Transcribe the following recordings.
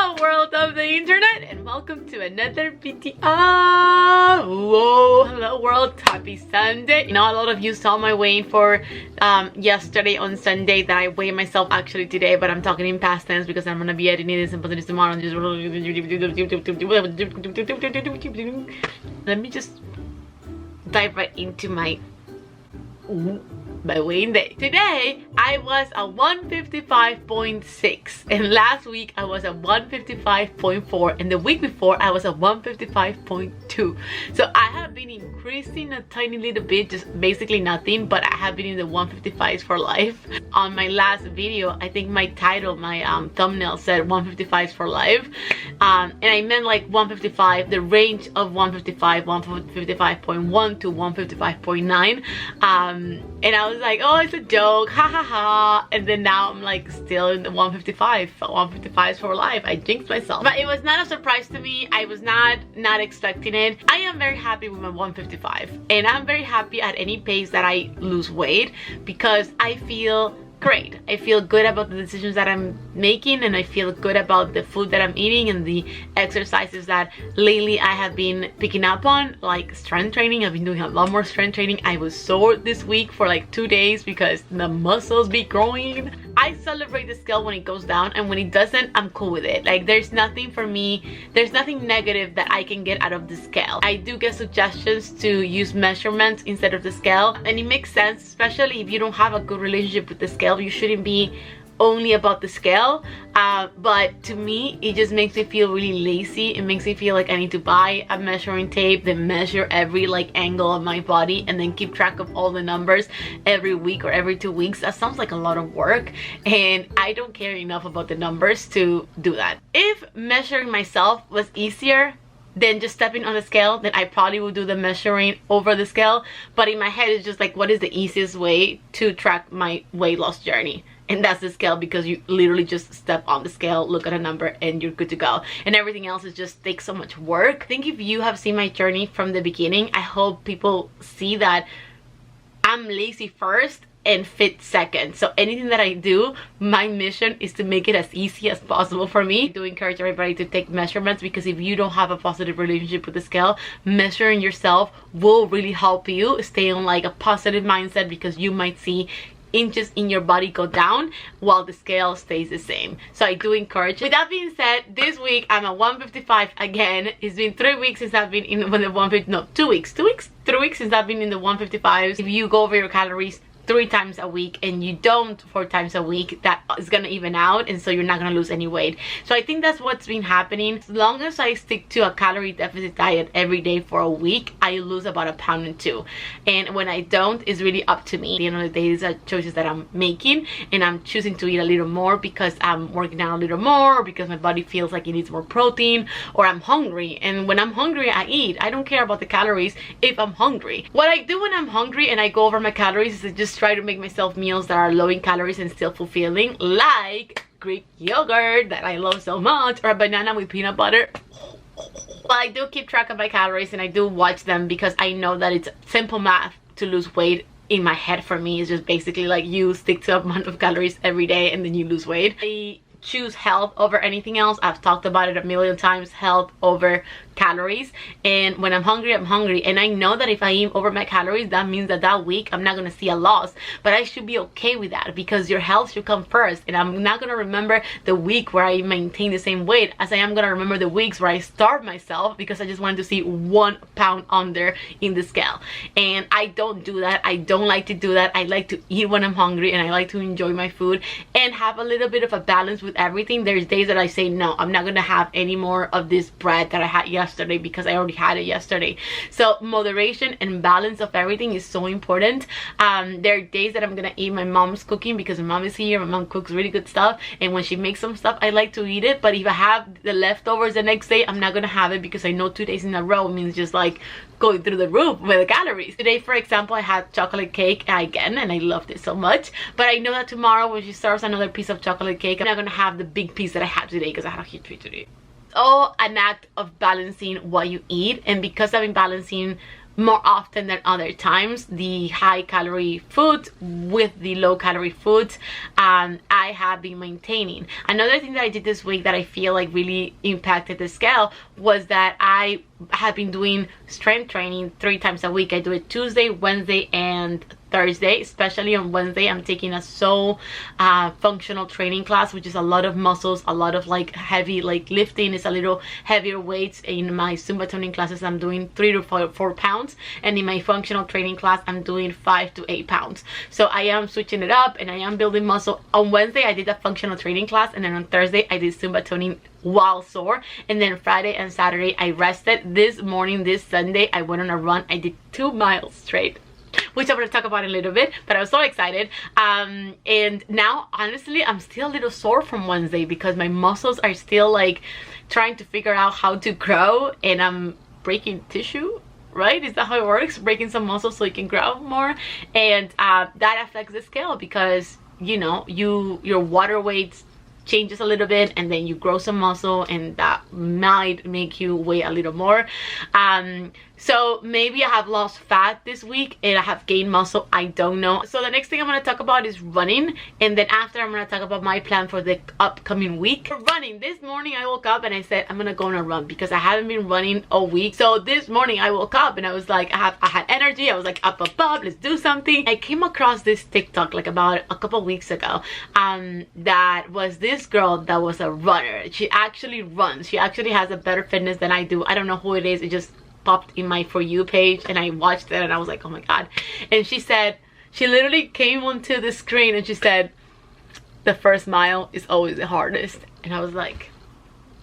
Hello world of the internet and welcome to another video. Whoa, hello world, happy Sunday. You know, a lot of you saw my weighing for yesterday on Sunday that I weighed myself actually today, but I'm talking in past tense because I'm gonna be editing this and posting this tomorrow. Let me just dive right into my weighing day. Today I was at 155.6 and last week I was at 155.4 and the week before I was at 155.2. so I have been increasing a tiny little bit, just basically nothing, but I have been in the 155s for life. On my last video, I think my title, my thumbnail said 155s for life, and I meant like 155, the range of 155, 155.1 to 155.9, and I was like, oh, it's a joke, ha ha ha. And then now I'm like still in the 155s for life. I jinxed myself, but it was not a surprise to me. I was not expecting it. I am very happy with my 155 and I'm very happy at any pace that I lose weight because I feel great. I feel good about the decisions that I'm making and I feel good about the food that I'm eating and the exercises that lately I have been picking up on, like strength training. I've been doing a lot more strength training. I was sore this week for like 2 days because the muscles be growing. I celebrate the scale when it goes down, and when it doesn't, I'm cool with it. Like there's nothing for me, there's nothing negative that I can get out of the scale. I do get suggestions to use measurements instead of the scale, and it makes sense, especially if you don't have a good relationship with the scale. You shouldn't be only about the scale, but to me it just makes me feel really lazy. It makes me feel like I need to buy a measuring tape, then measure every like angle of my body and then keep track of all the numbers every week or every 2 weeks. That sounds like a lot of work and I don't care enough about the numbers to do that. If measuring myself was easier than just stepping on the scale, then I probably would do the measuring over the scale, but in my head it's just like, what is the easiest way to track my weight loss journey? And that's the scale, because you literally just step on the scale, look at a number, and you're good to go. And everything else is just takes so much work. I think if you have seen my journey from the beginning, I hope people see that I'm lazy first and fit second. So anything that I do, my mission is to make it as easy as possible for me. I do encourage everybody to take measurements, because if you don't have a positive relationship with the scale, measuring yourself will really help you stay on like a positive mindset, because you might see inches in your body go down while the scale stays the same. So I do encourage it. With that being said, this week I'm at 155 again. It's been 3 weeks since I've been in the 150, no, 2 weeks, 3 weeks since I've been in the 155s. If you go over your calories 3 times a week and you don't 4 times a week, that is gonna even out, and so you're not gonna lose any weight. So I think that's what's been happening. As long as I stick to a calorie deficit diet every day for a week, I lose about 1 pound and 2, and when I don't, it's really up to me. At the end of the day, these are choices that I'm making, and I'm choosing to eat a little more because I'm working out a little more, or because my body feels like it needs more protein, or I'm hungry. And when I'm hungry, I eat. I don't care about the calories if I'm hungry. What I do when I'm hungry and I go over my calories is to just try to make myself meals that are low in calories and still fulfilling, like Greek yogurt that I love so much, or a banana with peanut butter. But I do keep track of my calories and I do watch them, because I know that it's simple math to lose weight. In my head, for me, it's just basically like you stick to a amount of calories every day and then you lose weight. I choose health over anything else. I've talked about it a million times, health over calories. And when I'm hungry, I'm hungry, and I know that if I eat over my calories, that means that that week I'm not gonna see a loss, but I should be okay with that, because your health should come first. And I'm not gonna remember the week where I maintain the same weight as I am gonna remember the weeks where I starve myself because I just wanted to see 1 pound under in the scale. And I don't do that. I don't like to do that. I like to eat when I'm hungry, and I like to enjoy my food and have a little bit of a balance with everything. There's days that I say, no, I'm not gonna have any more of this bread that I had yesterday because I already had it yesterday. So moderation and balance of everything is so important. There are days that I'm gonna eat my mom's cooking because my mom is here. My mom cooks really good stuff, and when she makes some stuff, I like to eat it. But if I have the leftovers the next day, I'm not gonna have it, because I know 2 days in a row means just like going through the roof with the calories. Today, for example, I had chocolate cake again, and I loved it so much. But I know that tomorrow, when she serves another piece of chocolate cake, I'm not gonna have the big piece that I had today because I had a huge treat today. All an act of balancing what you eat, and because I've been balancing more often than other times the high calorie foods with the low calorie foods. I have been maintaining. Another thing that I did this week that I feel like really impacted the scale was that I have been doing strength training 3 times a week. I do it Tuesday, Wednesday, and Thursday. Especially on Wednesday, I'm taking a soul functional training class, which is a lot of muscles, a lot of like heavy like lifting. It's a little heavier weights. In my Zumba toning classes, I'm doing 3 to 4 pounds, and in my functional training class, I'm doing 5 to 8 pounds. So I am switching it up, and I am building muscle. On Wednesday, I did a functional training class, and then on Thursday, I did Zumba toning while sore, and then Friday and Saturday I rested. This morning, this Sunday, I went on a run. I did 2 miles straight, which I'm going to talk about in a little bit, but I was so excited. And now honestly I'm still a little sore from Wednesday because my muscles are still like trying to figure out how to grow, and I'm breaking tissue, right? Is that how it works? Breaking some muscles so you can grow more, and that affects the scale because, you know, your water weight changes a little bit, and then you grow some muscle, and that might make you weigh a little more. So maybe I have lost fat this week and I have gained muscle, I don't know. So the next thing I'm going to talk about is running, and then after I'm going to talk about my plan for the upcoming week. For running, this morning I woke up and I said I'm going to go on a run because I haven't been running all week. So this morning I woke up and I was like, I had energy. I was like, up, let's do something. I came across this TikTok like about a couple weeks ago, that was this girl that was a runner. She actually runs. She actually has a better fitness than I do. I don't know who it is. It just popped in my For You page, and I watched it and I was like, oh my god. And she said, she literally came onto the screen and she said, the first mile is always the hardest. And I was like,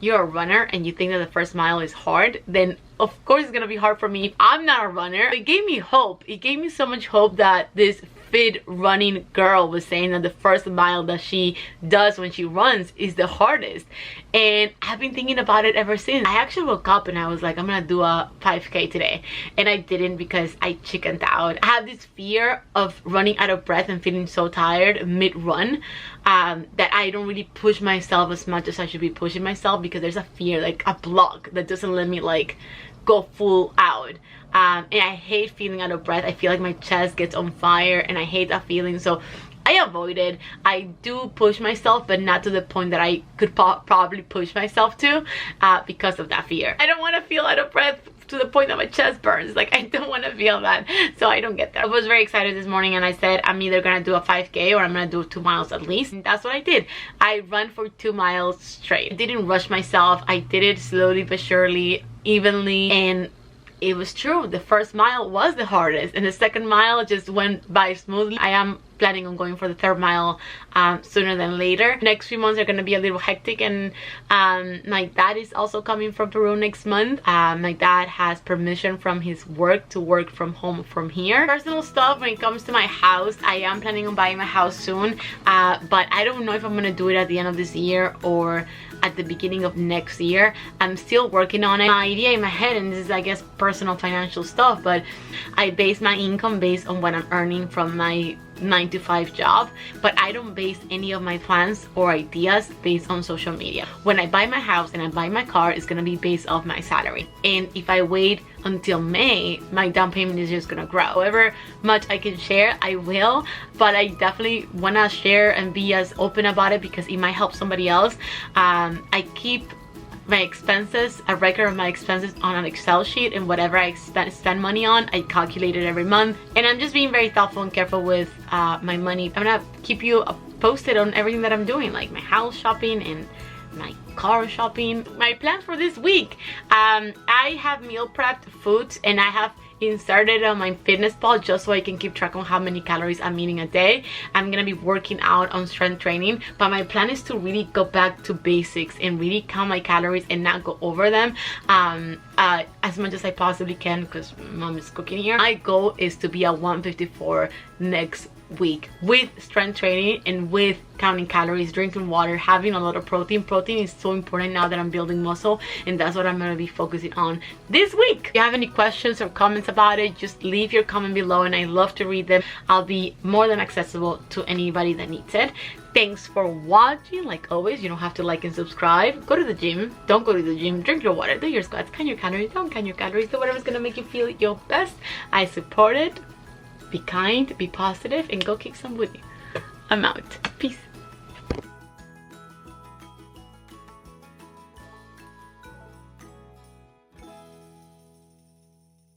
you're a runner and you think that the first mile is hard? Then of course it's gonna be hard for me if I'm not a runner. It gave me hope. It gave me so much hope that this fit running girl was saying that the first mile that she does when she runs is the hardest. And I've been thinking about it ever since. I actually woke up and I was like, I'm gonna do a 5K today, and I didn't because I chickened out. I have this fear of running out of breath and feeling so tired mid-run, that I don't really push myself as much as I should be pushing myself, because there's a fear, like a block that doesn't let me like go full out. And I hate feeling out of breath. I feel like my chest gets on fire and I hate that feeling. So I avoid it. I do push myself, but not to the point that I could probably push myself to, because of that fear. I don't want to feel out of breath to the point that my chest burns. Like, I don't want to feel that, so I don't get that. I was very excited this morning and I said I'm either gonna do a 5K or I'm gonna do 2 miles at least, and that's what I did. I ran for 2 miles straight. I didn't rush myself. I did it slowly but surely, evenly, and it was true. The first mile was the hardest, and the second mile just went by smoothly. I am planning on going for the 3rd mile sooner than later. Next few months are going to be a little hectic, and my dad is also coming from Peru next month. My dad has permission from his work to work from home from here. Personal stuff, when it comes to my house, I am planning on buying my house soon, but I don't know if I'm going to do it at the end of this year or at the beginning of next year. I'm still working on it. My idea in my head, and this is I guess personal financial stuff, but I base my income based on what I'm earning from my 9-to-5 job, but I don't base any of my plans or ideas based on social media. When I buy my house and I buy my car, it's gonna be based off my salary, and if I wait until May, my down payment is just gonna grow. However much I can share, I will, but I definitely wanna share and be as open about it because it might help somebody else. I keep my expenses, a record of my expenses on an Excel sheet, and whatever I spend money on, I calculate it every month, and I'm just being very thoughtful and careful with my money. I'm gonna keep you posted on everything that I'm doing, like my house shopping and my car shopping. My plan for this week, I have meal prepped foods and I have inserted on my FitnessPal just so I can keep track on how many calories I'm eating a day. I'm gonna be working out on strength training, but my plan is to really go back to basics and really count my calories and not go over them as much as I possibly can, because mom is cooking here. My goal is to be at 154 next week with strength training and with counting calories, drinking water, having a lot of protein. Protein is so important now that I'm building muscle, and that's what I'm going to be focusing on this week. If you have any questions or comments about it, just leave your comment below and I love to read them. I'll be more than accessible to anybody that needs it. Thanks for watching. Like always, you don't have to like and subscribe. Go to the gym. Don't go to the gym. Drink your water. Do your squats. Count your calories. Don't count your calories. Do whatever's gonna make you feel your best. I support it. Be kind, be positive, and go kick some booty. I'm out. Peace.